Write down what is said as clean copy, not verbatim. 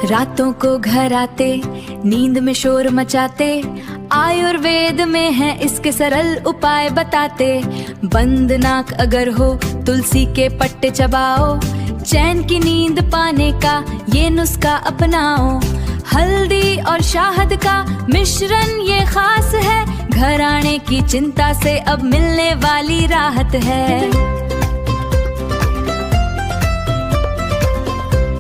रातों को घर आते नींद में शोर मचाते, आयुर्वेद में है इसके सरल उपाय बताते। बंद नाक अगर हो तुलसी के पत्ते चबाओ, चैन की नींद पाने का ये नुस्खा अपनाओ। हल्दी और शहद का मिश्रण ये खास है, घर आने की चिंता से अब मिलने वाली राहत है।